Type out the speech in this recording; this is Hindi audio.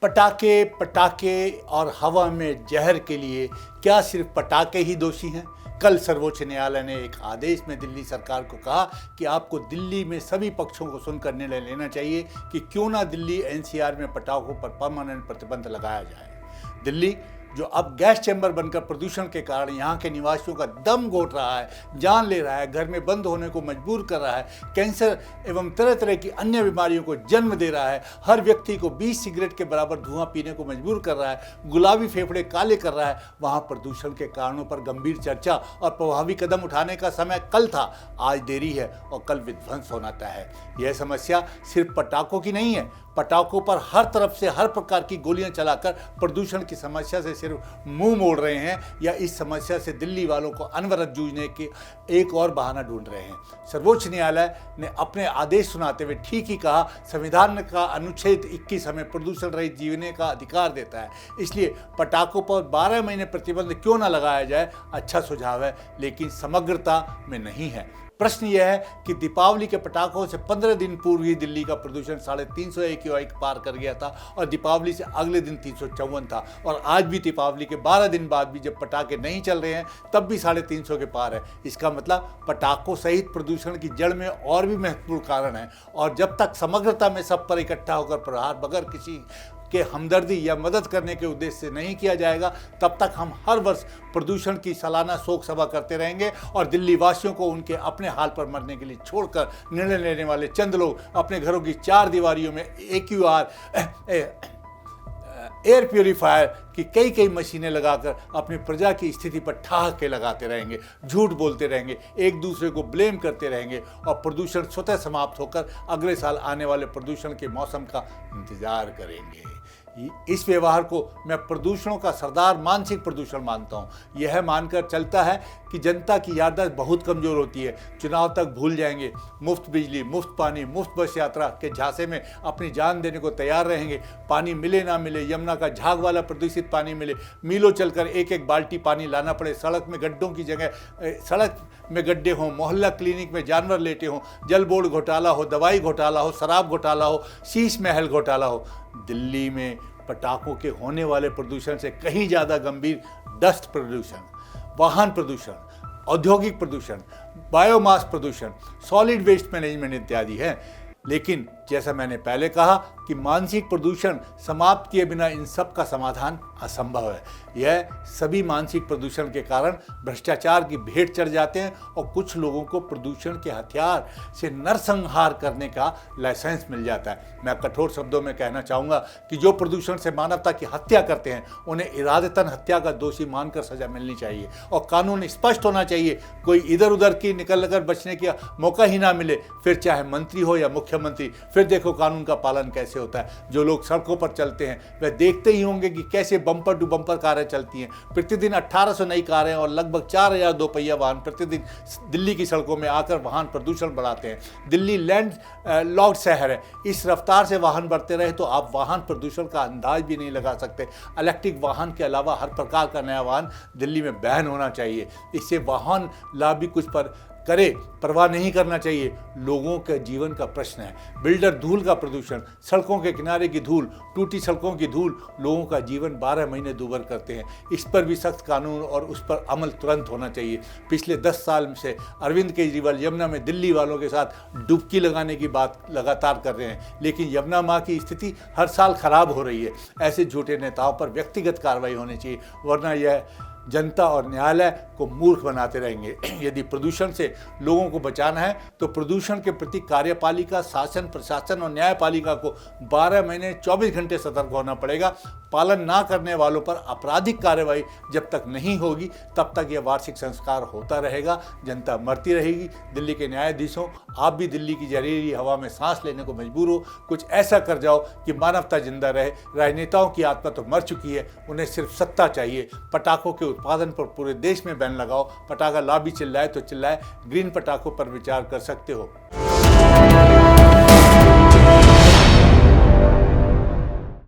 पटाखे पटाखे और हवा में जहर के लिए क्या सिर्फ पटाखे ही दोषी हैं? कल सर्वोच्च न्यायालय ने एक आदेश में दिल्ली सरकार को कहा कि आपको दिल्ली में सभी पक्षों को सुनकर निर्णय लेना चाहिए कि क्यों ना दिल्ली एनसीआर में पटाखों पर परमानेंट प्रतिबंध लगाया जाए। दिल्ली जो अब गैस चैम्बर बनकर प्रदूषण के कारण यहाँ के निवासियों का दम घोट रहा है, जान ले रहा है, घर में बंद होने को मजबूर कर रहा है, कैंसर एवं तरह तरह की अन्य बीमारियों को जन्म दे रहा है, हर व्यक्ति को 20 सिगरेट के बराबर धुआं पीने को मजबूर कर रहा है, गुलाबी फेफड़े काले कर रहा है, वहाँ प्रदूषण के कारणों पर गंभीर चर्चा और प्रभावी कदम उठाने का समय कल था। आज देरी है और कल विध्वंस होना तय है। यह समस्या सिर्फ पटाखों की नहीं है। पटाखों पर हर तरफ से हर प्रकार की गोलियां चलाकर प्रदूषण की समस्या से सिर्फ मुंह मोड़ रहे हैं या इस समस्या से दिल्ली वालों को अनवरत जूझने के एक और बहाना ढूंढ रहे हैं। सर्वोच्च न्यायालय ने अपने आदेश सुनाते हुए ठीक ही कहा, संविधान का अनुच्छेद 21 हमें प्रदूषण रहित जीने का अधिकार देता है, इसलिए पटाखों पर 12 महीने प्रतिबंध क्यों न लगाया जाए, अच्छा सुझाव है, लेकिन समग्रता में नहीं है। प्रश्न यह है कि दीपावली के पटाखों से 15 दिन पूर्व ही दिल्ली का प्रदूषण 350 AQI पार कर गया था और दीपावली से अगले दिन 354 था, और आज भी दीपावली के 12 दिन बाद भी जब पटाखे नहीं चल रहे हैं तब भी 350 के पार है। इसका मतलब पटाखों सहित प्रदूषण की जड़ में और भी महत्वपूर्ण कारण है, और जब तक समग्रता में सब पर इकट्ठा होकर प्रहार बगैर किसी के हमदर्दी या मदद करने के उद्देश्य से नहीं किया जाएगा, तब तक हम हर वर्ष प्रदूषण की सालाना शोक सभा करते रहेंगे और दिल्ली वासियों को उनके अपने हाल पर मरने के लिए छोड़कर निर्णय लेने वाले चंद लोग अपने घरों की 4 दीवारियों में AQR एयर प्योरीफायर की कई मशीनें लगाकर अपनी प्रजा की स्थिति पर ठहाके लगाते रहेंगे, झूठ बोलते रहेंगे, एक दूसरे को ब्लेम करते रहेंगे और प्रदूषण स्वतः समाप्त होकर अगले साल आने वाले प्रदूषण के मौसम का इंतजार करेंगे। इस व्यवहार को मैं प्रदूषणों का सरदार मानसिक प्रदूषण मानता हूँ। यह मानकर चलता है कि जनता की याददाश्त बहुत कमज़ोर होती है, चुनाव तक भूल जाएंगे, मुफ्त बिजली, मुफ्त पानी, मुफ्त बस यात्रा के झांसे में अपनी जान देने को तैयार रहेंगे। पानी मिले ना मिले, यमुना का झाग वाला प्रदूषित पानी मिले, मीलों चलकर एक बाल्टी पानी लाना पड़े, सड़क में गड्ढों की जगह सड़क में गड्ढे हों, मोहल्ला क्लिनिक में जानवर लेटे हों, जल बोर्ड घोटाला हो, दवाई घोटाला हो, शराब घोटाला हो, शीश महल घोटाला हो। दिल्ली में पटाखों के होने वाले प्रदूषण से कहीं ज़्यादा गंभीर डस्ट प्रदूषण, वाहन प्रदूषण, औद्योगिक प्रदूषण, बायोमास प्रदूषण, सॉलिड वेस्ट मैनेजमेंट इत्यादि है। लेकिन जैसा मैंने पहले कहा कि मानसिक प्रदूषण समाप्त किए बिना इन सब का समाधान असंभव है। यह सभी मानसिक प्रदूषण के कारण भ्रष्टाचार की भेंट चढ़ जाते हैं और कुछ लोगों को प्रदूषण के हथियार से नरसंहार करने का लाइसेंस मिल जाता है। मैं कठोर शब्दों में कहना चाहूँगा कि जो प्रदूषण से मानवता की हत्या करते हैं उन्हें इरादतन हत्या का दोषी मानकर सजा मिलनी चाहिए और कानून स्पष्ट होना चाहिए। कोई इधर उधर की निकल कर बचने का मौका ही ना मिले, फिर चाहे मंत्री हो या मुख्यमंत्री। फिर देखो कानून का पालन कैसे होता है। जो लोग सड़कों पर चलते हैं वह देखते ही होंगे कि कैसे बम्पर टू बम्पर कारें चलती हैं। प्रतिदिन 1800 नई कारें और लगभग 4000 दोपहिया वाहन प्रतिदिन दिल्ली की सड़कों में आकर वाहन प्रदूषण बढ़ाते हैं। दिल्ली लैंड लॉक्ड शहर है, इस रफ्तार से वाहन बढ़ते रहे तो आप वाहन प्रदूषण का अंदाज भी नहीं लगा सकते। इलेक्ट्रिक वाहन के अलावा हर प्रकार का नया वाहन दिल्ली में बैन होना चाहिए। इससे वाहन लाभ भी कुछ पर करे, परवाह नहीं करना चाहिए। लोगों के जीवन का प्रश्न है। बिल्डर धूल का प्रदूषण, सड़कों के किनारे की धूल, टूटी सड़कों की धूल लोगों का जीवन 12 महीने दूभर करते हैं। इस पर भी सख्त कानून और उस पर अमल तुरंत होना चाहिए। पिछले 10 साल से अरविंद केजरीवाल यमुना में दिल्ली वालों के साथ डुबकी लगाने की बात लगातार कर रहे हैं, लेकिन यमुना माँ की स्थिति हर साल खराब हो रही है। ऐसे झूठे नेताओं पर व्यक्तिगत कार्रवाई होनी चाहिए, वरना यह जनता और न्यायालय को मूर्ख बनाते रहेंगे। यदि प्रदूषण से लोगों को बचाना है तो प्रदूषण के प्रति कार्यपालिका, शासन, प्रशासन और न्यायपालिका को 12 महीने 24 घंटे सतर्क होना पड़ेगा। पालन ना करने वालों पर आपराधिक कार्रवाई जब तक नहीं होगी तब तक यह वार्षिक संस्कार होता रहेगा, जनता मरती रहेगी। दिल्ली के न्यायाधीशों, आप भी दिल्ली की जहरीली हवा में सांस लेने को मजबूर हो। कुछ ऐसा कर जाओ कि मानवता जिंदा रहे। राजनेताओं की आत्मा तो मर चुकी है, उन्हें सिर्फ सत्ता चाहिए। पटाखों के उत्पादन पर पूरे देश में बैन लगाओ। पटाखा लॉबी चिल्लाए तो चिल्लाए, ग्रीन पटाखों पर विचार कर सकते हो।